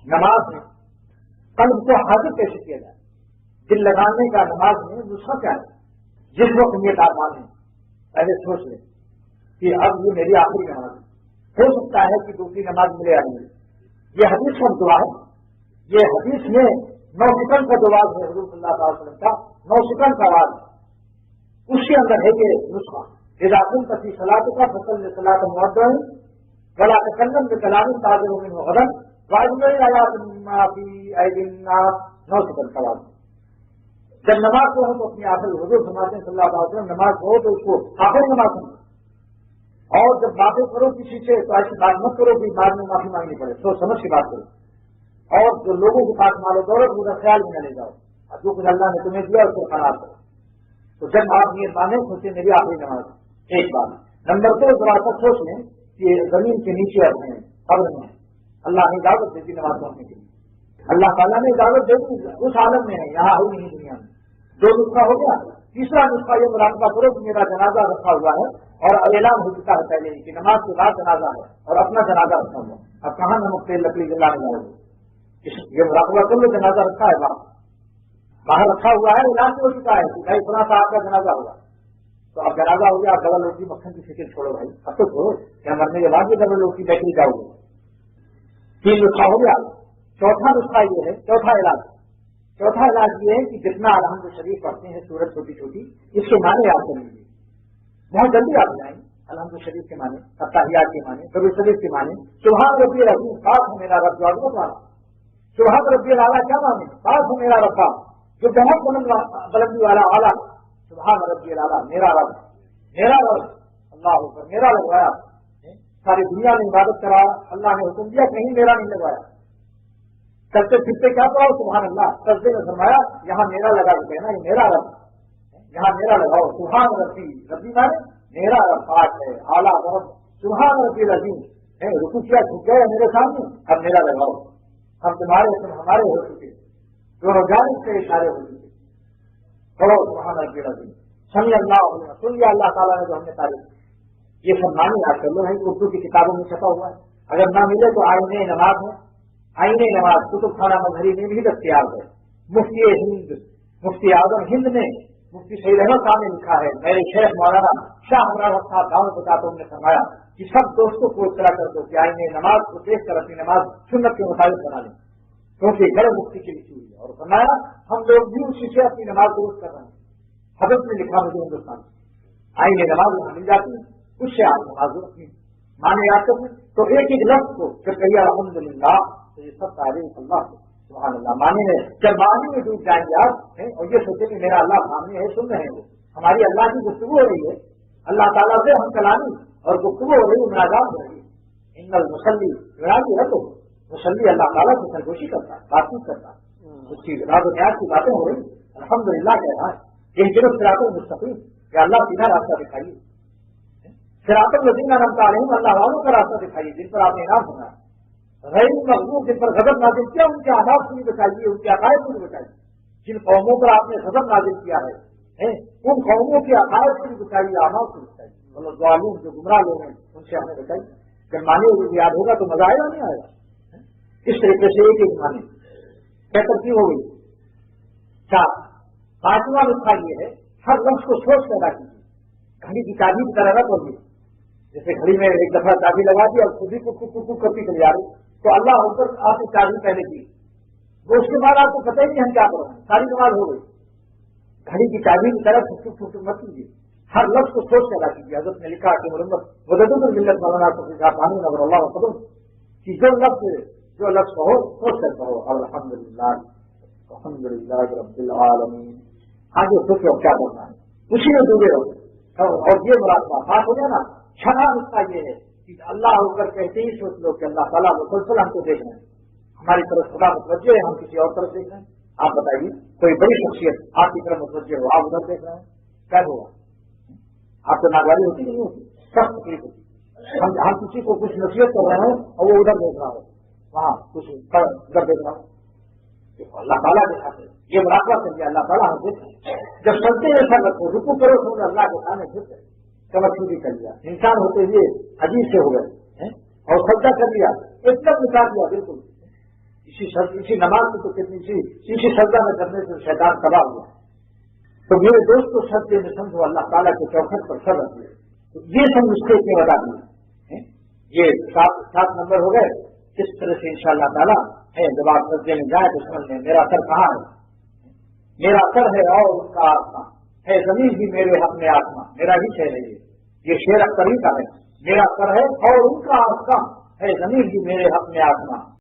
نماز میں قلب کو حاضر کیسے کیا جائے؟ دل لگانے کا نماز میں نسخہ کیا ہے؟ جس وقت نیت آسان ہے پہلے سوچ لیں کہ اب یہ میری آخری نماز ہے، ہو سکتا ہے کہ دوسری نماز ملے یا نہیں۔ یہ حدیث کا دعا ہے، یہ حدیث میں 9 سیکنڈ کا جواب ہے حضور صلی اللہ علیہ وسلم کا، 9 سیکنڈ کا آواز ہے، اس کے اندر ہے کہ نسخہ اذا كنت في صلاتك فصل صلاة مودع ولا تكلم بكلام صادر منه غدا واجمع آيات مما في أيدي الناس 9 سیکنڈ کا آواز۔ جب نماز پڑھو تو اپنی آخر حضور فرماتے ہیں صلی اللہ علیہ وسلم نماز پڑھو تو اس کو آخر نماز سمجھو، اور جب باتیں کرو کسی سے تو ایسی بات مت کرو کہ بعد میں معافی مانگنی پڑے، سوچ سمجھ کی بات کرو، اور جو لوگوں کے پاس مال و دولت پورا خیال میں نہ لے جاؤ، اور جو کچھ اللہ نے تمہیں دیا اس کو خراب کرو۔ تو جب آپ یہ مانے سوچے میری آخری نماز ایک بات۔ نمبر 2 ذرا سا سوچ لیں کہ زمین کے نیچے اپنے قبر میں اللہ نے اجازت دیتی نماز پڑھنے کے لیے، اللہ تعالیٰ نے اجازت دیتی اس عالم میں ہے، یہاں ہو نہیں دنیا میں۔ 2 نسخہ ہو گیا۔ تیسرا نسخہ یہ مراقبہ کرو کہ میرا جنازہ رکھا ہوا ہے اور اعلان ہو چکا ہے پہلے ہی کہ نماز کے بعد جنازہ ہے اور اپنا جنازہ رکھا ہوا، اب کہاں نمک تیل لکڑی جلانے جاؤ گے؟ یہ مراقبہ کر لو، جنازہ رکھا ہے باہر رکھا ہوا ہے، اعلان ہو چکا ہے کہ بھائی فلاں صاحب کا جنازہ ہوا، تو اب جنازہ ہو گیا، اب ڈبل روٹی مکھن کی فکر چھوڑو بھائی، اب تو چھوڑو کیا مرنے کے بعد بھی ڈبل روٹی بیکری جاؤ گے۔ 3 نسخہ ہو گیا۔ چوتھا نسخہ یہ ہے، چوتھا علاج یہ ہے کہ جتنا الحمد شریف پڑھتے ہیں سورت چھوٹی چھوٹی، اس کے معنی یاد کر لیجیے، بہت جلدی آپ جائیں۔ الحمد شریف کے معنی، اتحیات کے معنی، درود شریف کے معنی، سبحان ربی العظیم پاک ہے میرا رب، جو سبحان ربی الاعلیٰ کیا معنی؟ پاک ہے میرا رب جو بہت بلندی والا اعلیٰ، سبحان ربی الاعلیٰ میرا رب اللہ اکبر، میرا لگوایا، ساری دنیا نے عبادت کرا، اللہ نے حکم دیا کہیں میرا نہیں لگوایا، چلتے پھرتے کیا پڑا سبحان اللہ، سجدے میں فرمایا یہاں میرا لگا کے کہنا یہ میرا رب، یہاں میرا لگاؤ، سبحان ربی مانے میرا رب پاک ہے اعلیٰ رب، سبحان ربی العظیم، رکوع کیا جھک گئے میرے سامنے، اب میرا لگاؤ، ہم تمہارے تم ہمارے ہو چکے، دونوں جانب سے اشارے ہو چکے، پڑھو سبحان ربی العظیم، سمع اللہ علیہ، سن لیا اللہ تعالیٰ نے جو ہم نے تعریف، یہ سب معنی یاد کر لو ہے، اردو کی کتابوں میں چھپا ہوا ہے، اگر نہ ملے تو آئین نماز ہے، آئین نماز کتب خانہ مظہری میں بھی دستیاب ہے، مفتی ہند مفتی اعظم ہند نے مفتی سعید احمد صاحب نے لکھا ہے، میرے شیخ مولانا شاہ مراد صاحب دعوت بتاتے نے فرمایا کہ سب دوستوں کو اطلاع کر دو کہ آئین نماز کو دیکھ کر اپنی نماز سنت کے مطابق بنا لیں، کیونکہ غیر مفتی کی لکھی ہوئی ہے، اور فرمایا ہم لوگ بھی اسی سے اپنی نماز درست کر رہے ہیں، حضرت نے لکھا مجھے ہندوستان آئین نماز وہاں مل جاتی ہے، اس سے آپ نماز اپنی مانے یاد کرتے تو ایک ایک لفظ کو جب کہیے الحمدللہ تو یہ سب تعریف اللہ کو سبحان اللہ معنی ہے، جب معنی میں ڈوب جائیں گے آپ اور یہ سوچیں کہ میرا اللہ سامنے ہے، سن رہے ہیں وہ ہماری اللہ کی گفتگو ہو رہی ہے، اللہ تعالیٰ سے ہم کلامی اور گفتگو ہو رہی ہے، مناجات ہو رہی ہے، ان المصلی مناجی ہے تو مسلی اللہ تعالیٰ سے سرگوشی کرتا ہے، بات چیت کرتا ہے، اس کی راز و نیاز کی باتیں ہو رہی ہیں، الحمدللہ کہہ رہا ہے، یہ صرف صراط المستقیم کہ اللہ سیدھا راستہ دکھائیے، صراط الذین انعمت علیہم اللہ والوں کا راستہ دکھائیے جن پر آپ نے انعام ہونا ہے، غیر مغضوب جن پر غضب نازل کیا ان کے آداب سے بھی بچائیے، ان کے عقائد سے بھی بچائیے، جن قوموں پر آپ نے غضب نازل کیا ہے ان قوموں کے عقائد سے بھی بچائیے، آماد سے بچائیے، مطلب ظالم جو گمراہ لوگ ہیں ان سے ہمیں بچائیے، جب معنی یاد ہوگا تو مزہ آئے گا نہیں آئے گا، اس طریقے سے ایک ایک معنی کیا ترتیب ہو گئی۔ 4 5واں نسخہ یہ ہے ہر لفظ کو سوچ پیدا کیجیے، گھڑی کی چابی کی طرح نہ پڑھیے، جیسے گھڑی میں ایک دفعہ چابی لگا دی اور خود ہی کچھ کرتی چلی جا رہی تو اللہ ہو کر آپ نے چابی پہلے کی، وہ اس کے بعد آپ کو پتہ ہی نہیں ہم کیا پڑھ رہے ہیں، ساری نماز ہو گئی، گھڑی کی چابی کی طرح ٹھک مت کیجیے، ہر لفظ کو سوچ پیدا کیجیے۔ حضرت نے لکھا کہ محمد مدد الملت مولانا پانی نظر اللہ وسلم کہ جو لفظ کہو سوچ کر کہو الحمدللہ الحمدللہ رب العالمین، آگے سوچ کر کیا کرنا ہے اسی میں ڈوبے رہو، اور یہ مراقبہ بات ہو گیا نا۔ 6واں نسخہ یہ ہے کہ اللہ ہو کر کہتے ہی سوچ لو کہ اللہ تعالیٰ مسلسل ہم کو دیکھ رہے ہیں، ہماری طرف خدا متوجہ ہے، ہم کسی اور طرف دیکھ رہے ہیں، آپ بتائیے کوئی بڑی شخصیت آپ کی طرف متوجہ ہو، آپ ادھر دیکھ رہے ہیں، کیا ہوگا؟ آپ کو ناگواری ہوتی نہیں ہوتی، سخت تکلیف ہوتی، ہم کسی کو کچھ نصیحت کر رہے ہیں اور وہ ادھر دیکھ رہا ہو، وہاں کچھ ادھر دیکھ رہا ہو، اللہ تعالیٰ دکھاتے یہ مراقبہ کر دیا، اللہ تعالیٰ ہم دیکھ رہے ہیں، جب چلتے ہیں ایسا رکھو، رکو کرو سمجھ اللہ کے سامنے پھر کمر چھوٹی کر لیا، انسان ہوتے ہوئے عجیب سے ہو گئے اور سجدہ کر لیا ایک دم نکال دیا بالکل، اسی نماز میں تو کتنی اسی سجدہ میں کرنے سے شیطان تباہ ہوا ہے۔ تو میرے دوستوں سجدے میں سمجھو اللہ تعالیٰ کے چوکھٹ پر سر رکھ لے، تو یہ سب اس کے بتا دیے، یہ 7 نمبر ہو گئے۔ کس طرح سے انشاءاللہ تعالیٰ ہے جب آپ سجدے میں جائیں تو سمجھ لیں میرا سر کہاں ہے، میرا سر ہے اور اس کا آسمان ہے، زمین بھی میرے حق میں آسمان میرا ہی شہر ہے، یہ شعر اختر ہی کا ہے، میرا سر ہے اور ان کا آسمان ہے، زمین بھی میرے حق میں آسمان۔